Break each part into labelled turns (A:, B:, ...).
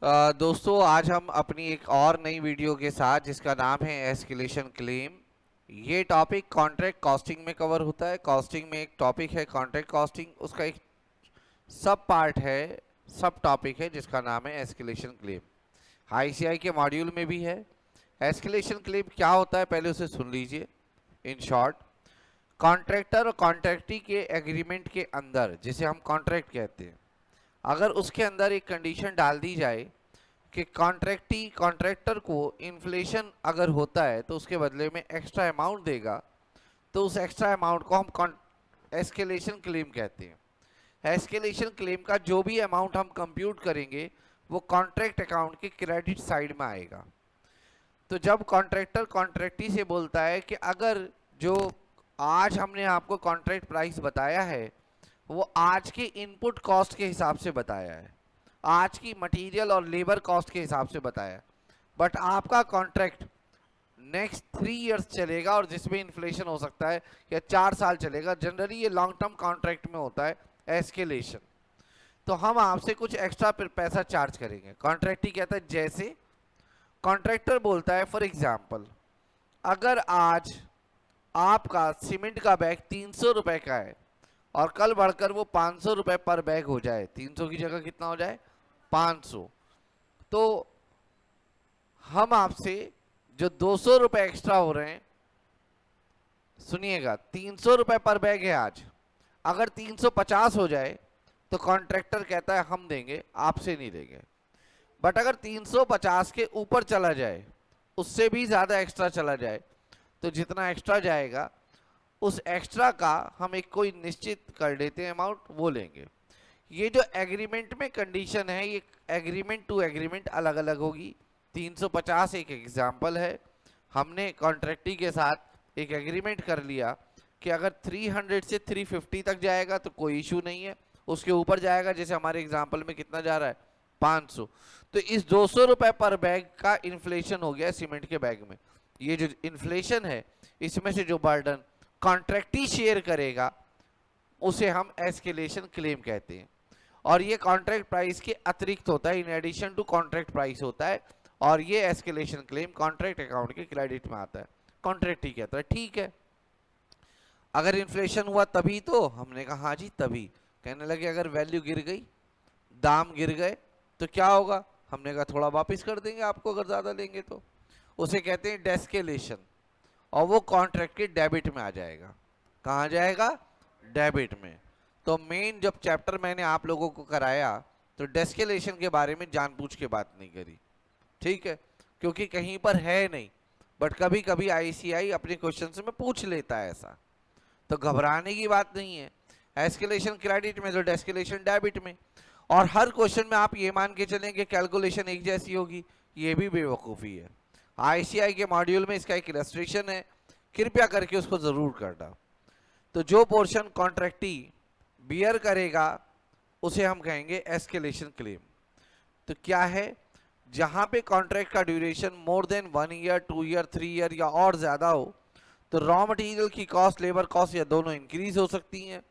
A: दोस्तों आज हम अपनी एक और नई वीडियो के साथ जिसका नाम है एस्केलेशन क्लेम। ये टॉपिक कॉन्ट्रैक्ट कॉस्टिंग में कवर होता है। कॉस्टिंग में एक टॉपिक है कॉन्ट्रैक्ट कॉस्टिंग, उसका एक सब पार्ट है, सब टॉपिक है जिसका नाम है एस्केलेशन क्लेम। आईसीआई के मॉड्यूल में भी है। एस्केलेशन क्लेम क्या होता है पहले उसे सुन लीजिए। इन शॉर्ट, कॉन्ट्रैक्टर और कॉन्ट्रैक्टी के एग्रीमेंट के अंदर, जिसे हम कॉन्ट्रैक्ट कहते हैं, अगर उसके अंदर एक कंडीशन डाल दी जाए कि कॉन्ट्रैक्टर को इन्फ्लेशन अगर होता है तो उसके बदले में एक्स्ट्रा अमाउंट देगा, तो उस एक्स्ट्रा अमाउंट को हम एस्केलेशन क्लेम कहते हैं। एस्केलेशन क्लेम का जो भी अमाउंट हम कंप्यूट करेंगे वो कॉन्ट्रैक्ट अकाउंट के क्रेडिट साइड में आएगा। तो जब कॉन्ट्रैक्टर कॉन्ट्रैक्टी से बोलता है कि अगर जो आज हमने आपको कॉन्ट्रैक्ट प्राइस बताया है वो आज के इनपुट कॉस्ट के हिसाब से बताया है, आज की मटेरियल और लेबर कॉस्ट के हिसाब से बताया, बट आपका कॉन्ट्रैक्ट नेक्स्ट 3 इयर्स चलेगा और जिसमें इन्फ्लेशन हो सकता है या 4 साल चलेगा। जनरली ये लॉन्ग टर्म कॉन्ट्रैक्ट में होता है एस्केलेशन। तो हम आपसे कुछ एक्स्ट्रा पैसा चार्ज करेंगे। कॉन्ट्रैक्टी कहता है, जैसे कॉन्ट्रैक्टर बोलता है फॉर एग्जाम्पल, अगर आज आपका सीमेंट का बैग 300 रुपए का है और कल बढ़कर वो 500 रुपए पर बैग हो जाए, 300 की जगह कितना हो जाए 500, तो हम आपसे जो 200 रुपए एक्स्ट्रा हो रहे हैं, सुनिएगा, 300 रुपए पर बैग है आज, अगर 350 हो जाए तो कॉन्ट्रैक्टर कहता है हम देंगे, आपसे नहीं देंगे। बट अगर 350 के ऊपर चला जाए, उससे भी ज्यादा एक्स्ट्रा चला जाए, तो जितना एक्स्ट्रा जाएगा उस एक्स्ट्रा का हम एक कोई निश्चित कर देते हैं अमाउंट, वो लेंगे। ये जो एग्रीमेंट में कंडीशन है, ये एग्रीमेंट टू एग्रीमेंट अलग अलग होगी। 350 एक एग्जांपल है। हमने कॉन्ट्रैक्टी के साथ एक एग्रीमेंट कर लिया कि अगर 300 से 350 तक जाएगा तो कोई इशू नहीं है, उसके ऊपर जाएगा, जैसे हमारे एग्जांपल में कितना जा रहा है 500, तो इस 200 रुपए पर बैग का इन्फ्लेशन हो गया सीमेंट के बैग में। ये जो इन्फ्लेशन है इसमें से जो बर्डन कॉन्ट्रैक्टी शेयर करेगा उसे हम एस्केलेशन क्लेम कहते हैं। और ये कॉन्ट्रैक्ट प्राइस के अतिरिक्त होता है, in addition to contract price होता है। और ये एस्केलेशन क्लेम कॉन्ट्रैक्ट अकाउंट के क्रेडिट में आता है। कॉन्ट्रैक्टी कहता है ठीक है, अगर इन्फ्लेशन हुआ तभी, तो हमने कहा हाँ जी तभी। कहने लगे अगर वैल्यू गिर गई, दाम गिर गए, तो क्या होगा? हमने कहा थोड़ा वापस कर देंगे आपको अगर ज्यादा लेंगे तो। उसे कहते हैं डेस्केलेशन, और वो कॉन्ट्रैक्ट के डेबिट में आ जाएगा। कहाँ जाएगा? डेबिट में। तो मेन जब चैप्टर मैंने आप लोगों को कराया तो डेस्केलेशन के बारे में जानबूझ के बात नहीं करी, ठीक है, क्योंकि कहीं पर है नहीं, बट कभी कभी आईसीआई अपने क्वेश्चंस में पूछ लेता है ऐसा, तो घबराने की बात नहीं है। एस्केलेशन क्रेडिट में तो डेस्केलेशन डेबिट में। और हर क्वेश्चन में आप ये मान के चलें कि कैलकुलेशन एक जैसी होगी, ये भी बेवकूफ़ी है। आईसीआई के मॉड्यूल में इसका एक इलस्ट्रेशन है, कृपया करके उसको जरूर करना। तो जो पोर्शन कॉन्ट्रैक्टी बियर करेगा उसे हम कहेंगे एस्केलेशन क्लेम। तो क्या है? जहां पे कॉन्ट्रैक्ट का duration more than 1 year, 2 year, 3 year या और ज्यादा हो, तो रॉ मटेरियल की कॉस्ट, लेबर कॉस्ट या दोनों इंक्रीज हो सकती हैं।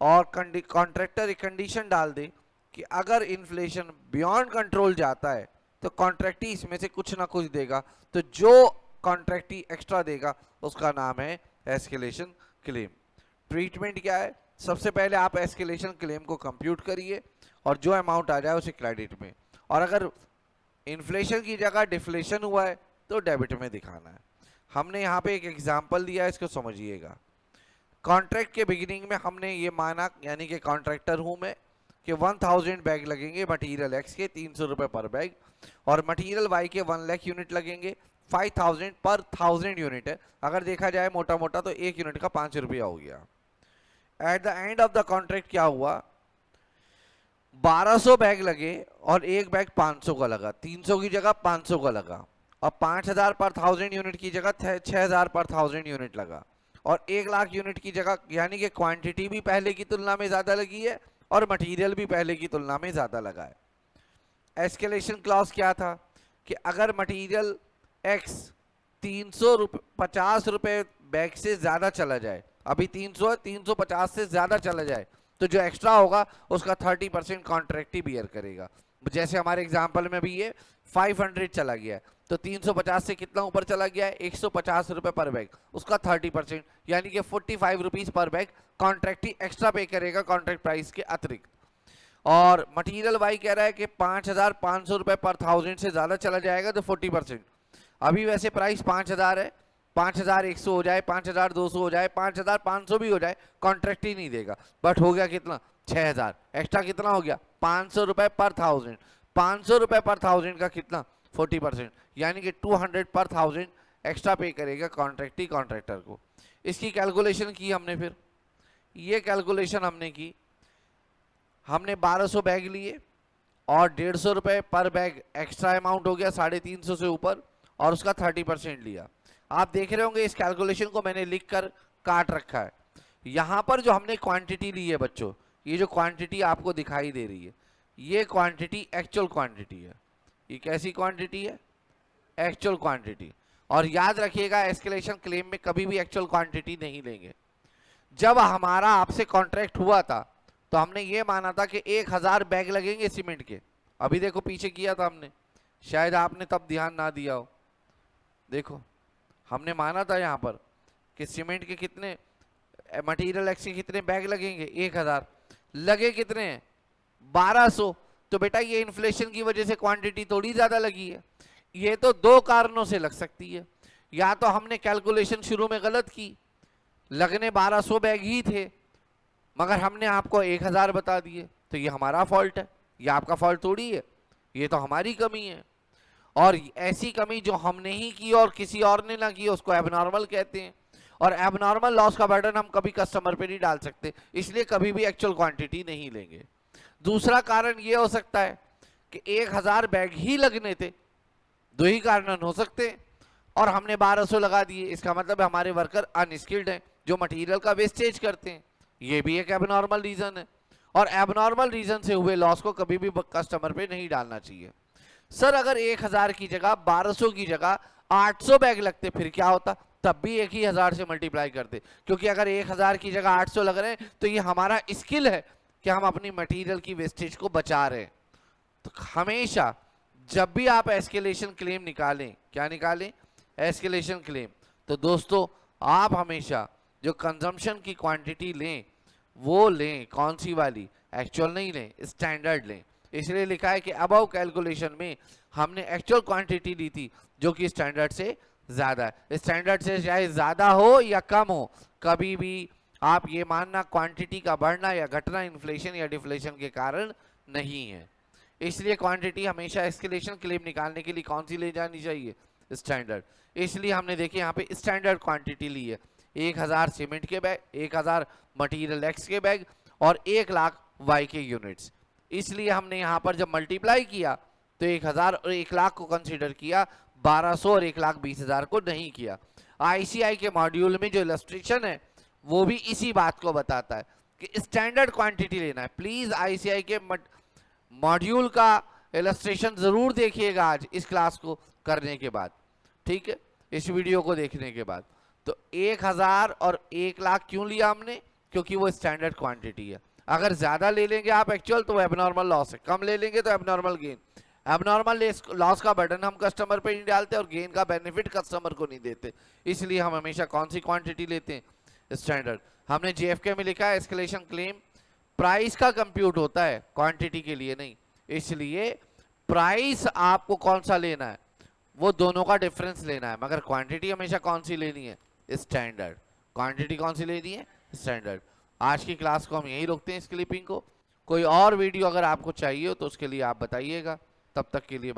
A: और कॉन्ट्रैक्टर एक कंडीशन डाल दे कि अगर इन्फ्लेशन बियॉन्ड कंट्रोल जाता है तो कॉन्ट्रैक्टी इसमें से कुछ ना कुछ देगा, तो जो कॉन्ट्रैक्टी एक्स्ट्रा देगा उसका नाम है एस्केलेशन क्लेम। ट्रीटमेंट क्या है? सबसे पहले आप एस्केलेशन क्लेम को कंप्यूट करिए और जो अमाउंट आ जाए उसे क्रेडिट में, और अगर इन्फ्लेशन की जगह डिफ्लेशन हुआ है तो डेबिट में दिखाना है। हमने यहाँ पे एक एग्जांपल दिया है, इसको समझिएगा। कॉन्ट्रैक्ट के बिगिनिंग में हमने ये माना, यानी कि कॉन्ट्रैक्टर हूं मैं, कि 1000 बैग लगेंगे मटेरियल एक्स के 300 रुपए पर बैग, और मटेरियल वाई के 1 लाख यूनिट लगेंगे 5000 पर 1000 यूनिट है। अगर देखा जाए मोटा मोटा तो एक यूनिट का 5 रुपया हो गया। At the end of the contract क्या हुआ? 1200 बैग लगे और एक बैग 500 का लगा, 300 की जगह 500 का लगा, और 5000 पर 1000 यूनिट की जगह 6000 पर 1000 यूनिट लगा, और 1 लाख यूनिट की जगह, यानी कि क्वांटिटी भी पहले की तुलना में ज्यादा लगी है और मटेरियल भी पहले की तुलना में ज्यादा लगा है। एस्केलेशन क्लॉज क्या था कि अगर मटेरियल एक्स 350 रुपए बैग से ज्यादा चला जाए, अभी 300 है, 350 से ज्यादा चला जाए, तो जो एक्स्ट्रा होगा उसका 30% कॉन्ट्रैक्ट ही बियर करेगा। जैसे हमारे एग्जाम्पल में भी ये 500 चला गया है, तो 350 से कितना ऊपर चला गया है, 150 रुपए पर बैग, उसका 30% यानी कि 45 रुपीज पर बैग कॉन्ट्रैक्ट ही एक्स्ट्रा पे करेगा कॉन्ट्रैक्ट प्राइस के अतिरिक्त। और मटेरियल वाई कह रहा है कि 5,500 रुपए पर 1000 से ज्यादा चला जाएगा तो 40%। अभी वैसे प्राइस 5,000 है, 5,100 हो जाए, 5,200 हो जाए, 5,500 भी हो जाए, कॉन्ट्रैक्ट ही नहीं देगा। बट हो गया कितना, 6,000 एक्स्ट्रा कितना हो गया, 500 रुपए पर 1000, 500 रुपए पर 1000 का कितना 40%, यानी कि 200 पर 1000 एक्स्ट्रा पे करेगा कॉन्ट्रैक्ट ही कॉन्ट्रैक्टर को। इसकी कैलकुलेशन की हमने, फिर ये कैलकुलेशन हमने की, हमने 1200 बैग लिए और 150 रुपए पर बैग एक्स्ट्रा अमाउंट हो गया 350 से ऊपर, और उसका 30% लिया। आप देख रहे होंगे इस कैलकुलेशन को मैंने लिखकर काट रखा है। यहां पर जो हमने क्वांटिटी ली है बच्चों, ये जो क्वांटिटी आपको दिखाई दे रही है, ये क्वांटिटी एक्चुअल क्वांटिटी है। ये कैसी क्वांटिटी है, एक्चुअल क्वांटिटी। और याद रखिएगा एस्केलेशन क्लेम में कभी भी एक्चुअल क्वांटिटी नहीं लेंगे। जब हमारा आपसे कॉन्ट्रैक्ट हुआ था तो हमने ये माना था कि 1000 बैग लगेंगे सीमेंट के। अभी देखो पीछे किया था हमने, शायद आपने तब ध्यान ना दिया हो। देखो हमने माना था यहाँ पर कि सीमेंट के कितने, मटेरियल एक्स के कितने बैग लगेंगे, 1000, लगे कितने हैं 1200। तो बेटा ये इन्फ्लेशन की वजह से क्वांटिटी थोड़ी ज्यादा लगी है। ये तो दो कारणों से लग सकती है, या तो हमने कैलकुलेशन शुरू में गलत की, लगने 1200 बैग ही थे मगर हमने आपको 1000 बता दिए, तो ये हमारा फॉल्ट है, ये आपका फॉल्ट थोड़ी है, ये तो हमारी कमी है। और ऐसी कमी जो हमने ही की और किसी और ने ना की उसको एबनॉर्मल कहते हैं, और एबनॉर्मल लॉस का बर्डन हम कभी कस्टमर पे नहीं डाल सकते, इसलिए कभी भी एक्चुअल क्वांटिटी नहीं लेंगे। दूसरा कारण ये हो सकता है कि 1000 बैग ही लगने थे, दो ही कारण हो सकते हैं, और हमने 1200 लगा दिए, इसका मतलब हमारे वर्कर अनस्किल्ड हैं जो मटेरियल का वेस्टेज करते हैं, ये भी एक एबनॉर्मल रीजन है। और एबनॉर्मल रीजन से हुए लॉस को कभी भी कस्टमर पे नहीं डालना चाहिए। सर अगर 1000 की जगह 1200 की जगह 800 बैग लगते फिर क्या होता, तब भी एक ही 1000 से मल्टीप्लाई करते, क्योंकि अगर 1000 की जगह 800 लग रहे हैं तो ये हमारा स्किल है कि हम अपनी मटेरियल की वेस्टेज को बचा रहे हैं। तो हमेशा जब भी आप एस्केलेशन क्लेम निकालें, क्या निकालें, एस्केलेशन क्लेम, तो दोस्तों आप हमेशा जो कंजम्पशन की क्वांटिटी लें वो लें, कौन सी वाली, एक्चुअल नहीं लें, स्टैंडर्ड लें। इसलिए लिखा है कि अबव कैलकुलेशन में हमने एक्चुअल क्वांटिटी ली थी जो कि स्टैंडर्ड से ज्यादा है। स्टैंडर्ड से चाहे ज्यादा हो या कम हो, कभी भी आप ये मानना क्वांटिटी का बढ़ना या घटना इन्फ्लेशन या डिफ्लेशन के कारण नहीं है। इसलिए क्वांटिटी हमेशा एस्केलेशन क्लेम निकालने के लिए कौन सी ले जानी चाहिए, स्टैंडर्ड। इसलिए हमने देखे यहाँ पे स्टैंडर्ड क्वांटिटी ली है, 1000 सीमेंट के बैग, 1000 मटेरियल एक्स के बैग और 1 लाख वाई के यूनिट्स। इसलिए हमने यहाँ पर जब मल्टीप्लाई किया तो 1000 और 1 लाख को कंसीडर किया, 1200 और 1,20,000 को नहीं किया। आईसीआई के मॉड्यूल में जो इलस्ट्रेशन है वो भी इसी बात को बताता है कि स्टैंडर्ड क्वांटिटी लेना है। प्लीज आईसीआई के मॉड्यूल का इलस्ट्रेशन जरूर देखिएगा आज इस क्लास को करने के बाद, ठीक है, इस वीडियो को देखने के बाद। तो 1000 और 1 लाख क्यों लिया हमने, क्योंकि वो स्टैंडर्ड क्वांटिटी है। अगर ज्यादा ले लेंगे आप एक्चुअल तो एबनॉर्मल लॉस है, कम ले लेंगे तो एबनॉर्मल गेन। एबनॉर्मल लॉस का बर्डन हम कस्टमर पे नहीं डालते और गेन का बेनिफिट कस्टमर को नहीं देते, इसलिए हम हमेशा कौन सी क्वांटिटी लेते हैं, स्टैंडर्ड। हमने जेएफके में लिखा है एस्केलेशन क्लेम प्राइस का कंप्यूट होता है, क्वांटिटी के लिए नहीं, इसलिए प्राइस आपको कौन सा लेना है, वो दोनों का डिफरेंस लेना है, मगर क्वांटिटी हमेशा कौन सी लेनी है, स्टैंडर्ड। क्वांटिटी कौन सी लेनी है, स्टैंडर्ड। आज की क्लास को हम यहीं रोकते हैं, इस क्लिपिंग को। कोई और वीडियो अगर आपको चाहिए हो तो उसके लिए आप बताइएगा। तब तक के लिए बाय।